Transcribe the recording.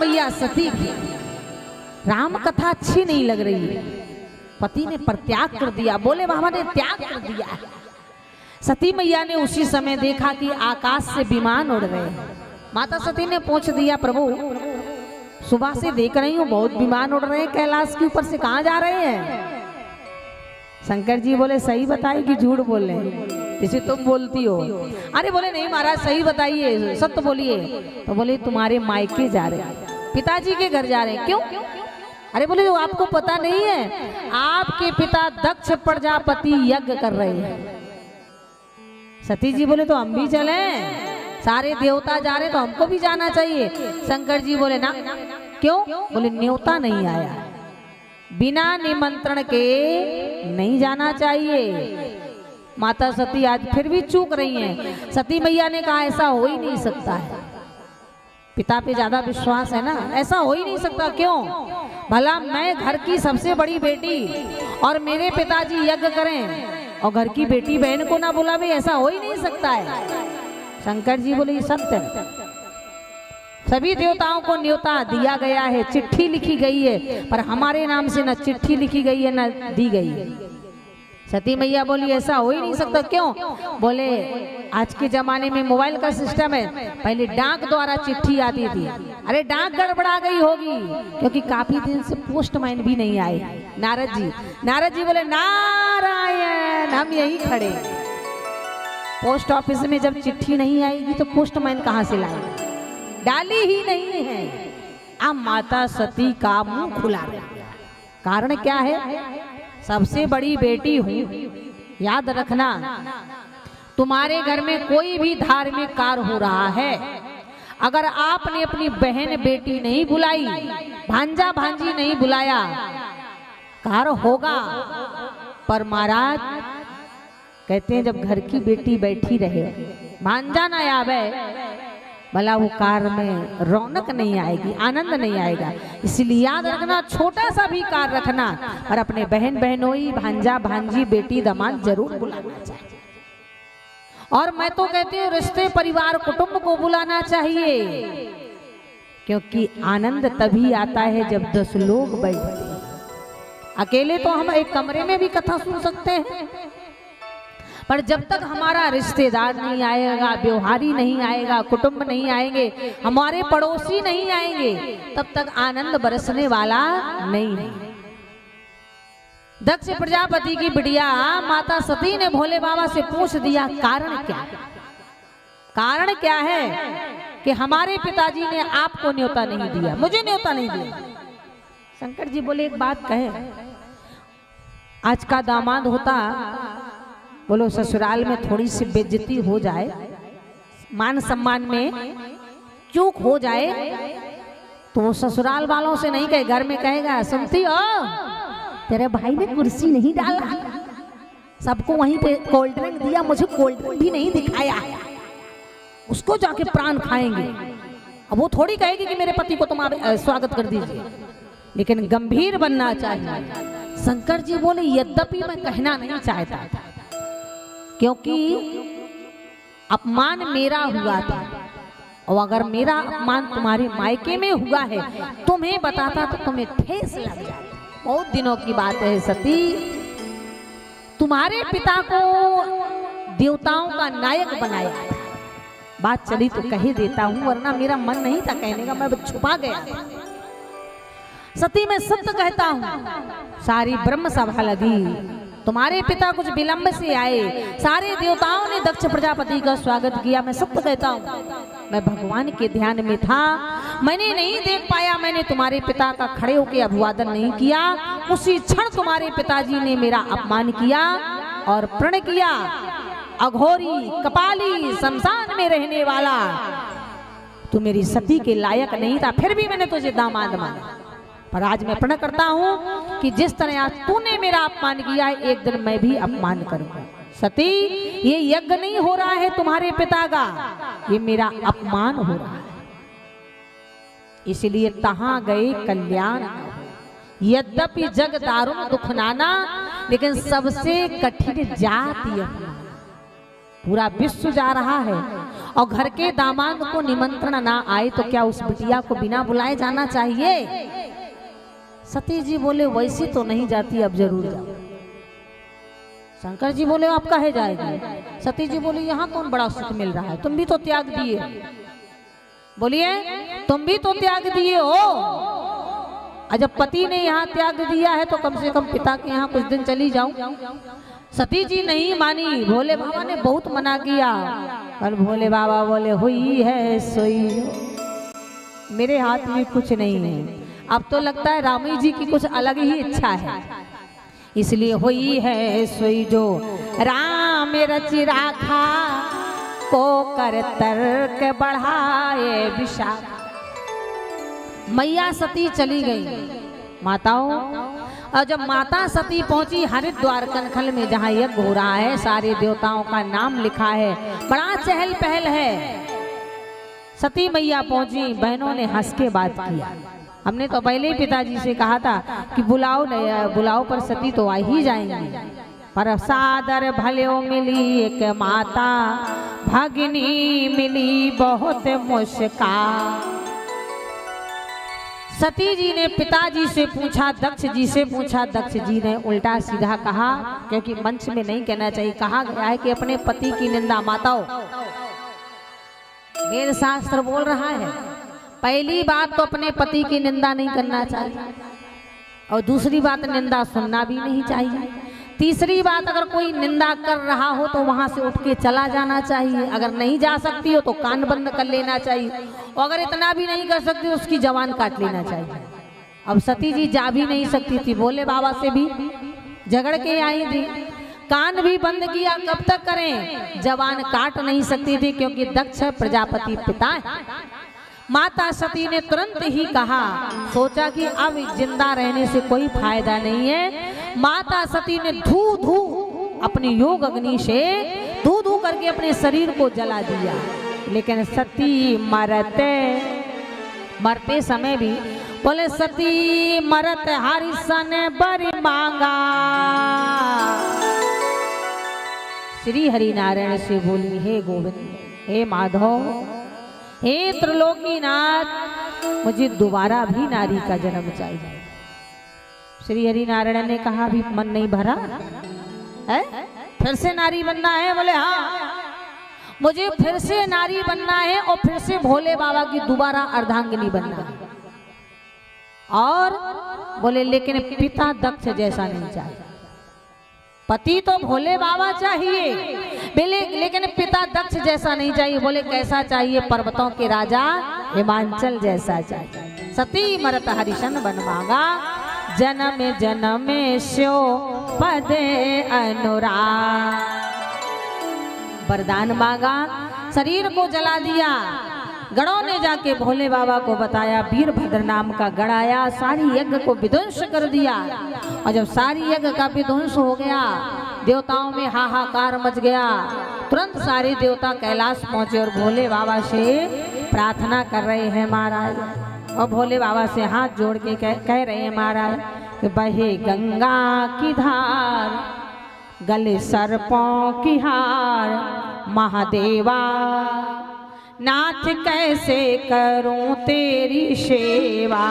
भैया सती की राम कथा अच्छी नहीं लग रही है। पति ने परित्याग कर दिया, बोले बाबा ने त्याग कर दिया। सती मैया ने उसी समय देखा कि आकाश से विमान उड़ रहे हैं। माता सती ने पूछ दिया, प्रभु सुबह से देख रही हूँ बहुत विमान उड़ रहे हैं, कैलाश के ऊपर से कहाँ जा रहे हैं? शंकर जी बोले सही बताइए कि झूठ बोल रहे हैं, जिसे तुम बोलती हो। अरे बोले नहीं महाराज सही बताइए, सत्य बोलिए। तो बोले तुम्हारे मायके जा रहे हैं, पिताजी के घर जा रहे हैं। क्यों? अरे बोले वो आपको पता नहीं है, आपके पिता दक्ष प्रजापति यज्ञ कर रहे हैं। सती जी बोले तो हम भी चले, सारे देवता जा रहे तो हमको भी जाना चाहिए। शंकर जी बोले ना। क्यों? बोले न्योता नहीं आया, बिना निमंत्रण के नहीं जाना चाहिए। माता सती आज फिर भी चूक रही हैं। सती मैया ने कहा ऐसा हो ही नहीं सकता है, पिता पे ज्यादा विश्वास है ना, ऐसा हो ही नहीं सकता। क्यों? भला मैं घर की सबसे बड़ी बेटी और मेरे पिताजी यज्ञ करें और घर की बेटी बहन को ना बुलावे, ऐसा हो ही नहीं सकता है। शंकर जी बोले ये सत्य है, सभी देवताओं को न्योता दिया गया है, चिट्ठी लिखी गई है, पर हमारे नाम से न चिट्ठी लिखी गई है न दी गई है। सती मैया बोली ऐसा हो ही नहीं सकता। क्यों? बोले आज के जमाने में मोबाइल का सिस्टम है, पहले डाक द्वारा चिट्ठी आती थी। अरे डाक गड़बड़ा गई होगी, क्योंकि काफी दिन से पोस्टमैन भी नहीं आए। नारद जी बोले नारायण हम यही खड़े। पोस्ट ऑफिस में जब चिट्ठी नहीं आएगी तो पोस्टमैन कहाँ से लाएंगे? डाली ही नहीं है। अब माता सती का मुंह खुला गया। कारण क्या है? सबसे बड़ी बेटी हूं, याद रखना तुम्हारे घर में कोई भी धार्मिक कार्य हो रहा है, अगर आपने अपनी बहन बेटी नहीं बुलाई, भांजा भांजी नहीं बुलाया, कार्य होगा। पर महाराज कहते हैं जब घर की बेटी बैठी रहे, भांजा ना आवे, भला वो कार्य में रौनक नहीं आएगी, आनंद नहीं आएगा। इसलिए याद रखना, छोटा सा भी कार्य रखना और अपने बहन बहनोई, भांजा भांजी, बेटी दामाद जरूर बुलाना चाहिए। और मैं तो कहती हूँ रिश्ते परिवार कुटुंब को बुलाना चाहिए, क्योंकि आनंद तभी आता है जब 10 लोग बैठते हैं। अकेले तो हम एक कमरे में भी कथा सुन सकते हैं, पर जब तक हमारा रिश्तेदार नहीं आएगा, व्यवहारी नहीं आएगा, कुटुंब नहीं आएंगे, हमारे पड़ोसी नहीं आएंगे, तब तक आनंद बरसने वाला नहीं है। दक्ष प्रजापति की बिटिया माता सती ने भोले बाबा से पूछ दिया कारण क्या? कारण क्या है कि हमारे पिताजी ने आपको न्योता नहीं दिया, मुझे न्योता नहीं दिया? शंकर जी बोले एक बात कहे, आज का दामाद होता, बोलो ससुराल में थोड़ी सी बेइज्जती हो जाए, मान सम्मान में चूक हो जाए, तो वो ससुराल वालों से नहीं कहे, घर में कहेगा सुनती हो तेरे भाई ने कुर्सी नहीं डाला, सबको वहीं पे कोल्ड ड्रिंक दिया, मुझे कोल्ड ड्रिंक भी नहीं दिखाया, उसको जाके प्राण खाएंगे। अब वो थोड़ी कहेगी कि मेरे पति को तुम स्वागत कर दीजिए, लेकिन गंभीर बनना चाहिए। शंकर जी बोले यद्यपि मैं कहना नहीं चाहता, क्योंकि अपमान मेरा हुआ था, और अगर मेरा अपमान तुम्हारे मायके में हुआ है, तुम्हें बताता तो तुम्हें ठेस लग जाए। बहुत दिनों की बात है सती, तुम्हारे पिता को देवताओं का नायक बनाया था। बात चली तो कह देता हूं, वरना मेरा मन नहीं था कहने का, मैं छुपा गया। सती मैं सत्य कहता हूं, सारी ब्रह्म सभा लगी, तुम्हारे पिता कुछ विलंब से आए, सारे देवताओं ने दक्ष प्रजापति का स्वागत किया। मैं सत्य कहता हूँ, मैं भगवान के ध्यान में था, मैंने नहीं देख पाया, मैंने तुम्हारे पिता का खड़े होकर अभिवादन नहीं किया। उसी क्षण तुम्हारे पिताजी ने मेरा अपमान किया और प्रण किया, अघोरी कपाली शमशान में रहने वाला, तू मेरी सती के लायक नहीं था, फिर भी मैंने तुझे दामाद माना। पर आज मैं प्रण करता हूं कि जिस तरह आज तूने मेरा अपमान किया है, एक दिन मैं भी अपमान करूंगा। सती ये यज्ञ नहीं हो रहा है तुम्हारे पिता का, ये मेरा अपमान हो रहा है। इसलिए तहां गए कल्याण, यद्यपि जग दारुण दुख नाना, लेकिन सबसे कठिन जाति पूरा विश्व जा रहा है और घर के दामाद को निमंत्रण ना आए तो क्या उस बिटिया को बिना बुलाए जाना चाहिए? सती जी बोले वैसी तो नहीं जाती, अब जरूर जाओ। शंकर जी बोले आप काहे जाएगी? सती जी बोले यहाँ कौन बड़ा सुख मिल रहा है, तुम भी तो त्याग दिए। बोलिए तुम भी तो त्याग दिए हो। और जब पति ने यहाँ त्याग दिया है तो कम से कम पिता के यहाँ कुछ दिन चली जाऊं। सती जी नहीं मानी, भोले बाबा ने बहुत मना किया, पर भोले बाबा बोले हुई है सोई, मेरे हाथ में कुछ नहीं है। अब तो लगता है रामी जी की कुछ अलग ही इच्छा है, इसलिए हुई है सोई जो राम रच राखा को कर तर्क बढ़ाए विशाखा। मैया सती चली गई। माताओं, और जब माता सती पहुंची हरिद्वार कनखल में जहाँ यज्ञ हो रहा है, सारे देवताओं का नाम लिखा है, बड़ा चहल पहल है। सती मैया पहुंची, बहनों ने हंस के बात किया। हमने तो पहले ही पिताजी से कहा था कि बुलाओ नहीं, बुलाओ पर सती तो आ ही जाएंगी, पर सादर भले मिली एक माता, भगिनी मिली बहुत मुस्कान। सती जी ने पिताजी से पूछा, दक्ष जी से पूछा, दक्ष जी ने उल्टा सीधा कहा, क्योंकि मंच में नहीं कहना चाहिए, कहा गया है कि अपने पति की निंदा। माताओं, वेद शास्त्र बोल रहा है पहली बात तो अपने पति की निंदा नहीं करना चाहिए, और दूसरी बात निंदा सुनना भी नहीं चाहिए। तीसरी बात, अगर कोई निंदा कर रहा हो तो वहां से उठ के चला जाना चाहिए। अगर नहीं जा सकती हो तो कान बंद कर लेना चाहिए, और अगर इतना भी नहीं कर सकती उसकी जबान काट लेना चाहिए। अब सती जी जा भी नहीं सकती थी, भोले बाबा से भी झगड़ के आई थी, कान भी बंद किया, कब तक करें, जबान काट नहीं सकती थी, क्योंकि दक्ष प्रजापति पिता है। माता सती ने तुरंत ही कहा, सोचा कि अब जिंदा रहने से कोई फायदा नहीं है। माता सती ने धू धू अपनी योग अग्नि से धू धू करके अपने शरीर को जला दिया। लेकिन सती मरते समय भी बोले, सती मरत हरिशन बरि मांगा। श्री हरि नारायण से बोली, हे गोविंद, हे माधव, हे त्रिलोकीनाथ, मुझे दोबारा भी नारी का जन्म चाहिए। श्री हरि नारायण ने कहा, भी मन नहीं भरा है, फिर से नारी बनना है? बोले हाँ, मुझे फिर से नारी बनना है, और फिर से भोले बाबा की दोबारा अर्धांगिनी बनना है। और बोले लेकिन पिता दक्ष जैसा नहीं चाहिए, पति तो भोले बाबा चाहिए, लेकिन पिता दक्ष जैसा नहीं चाहिए। बोले कैसा चाहिए? पर्वतों के राजा हिमांचल जैसा चाहिए। सती मरत हरिशन बन मांगा, जन्म जन्म स्यो पदे अनुराग। वरदान मांगा, शरीर को जला दिया। गणों ने जाके भोले बाबा को बताया, वीरभद्र नाम का गण आया, सारी यज्ञ को विध्वंस कर दिया। और जब सारी यज्ञ का विध्वंस हो गया, देवताओं में हाहाकार मच गया। तुरंत सारे देवता कैलाश पहुंचे और भोले बाबा से प्रार्थना कर रहे हैं महाराज, और भोले बाबा से हाथ जोड़ के कह रहे हैं महाराज कि बहे गंगा की धार, गले सर्पों की हार, महादेवा नाथ कैसे करूं तेरी सेवा।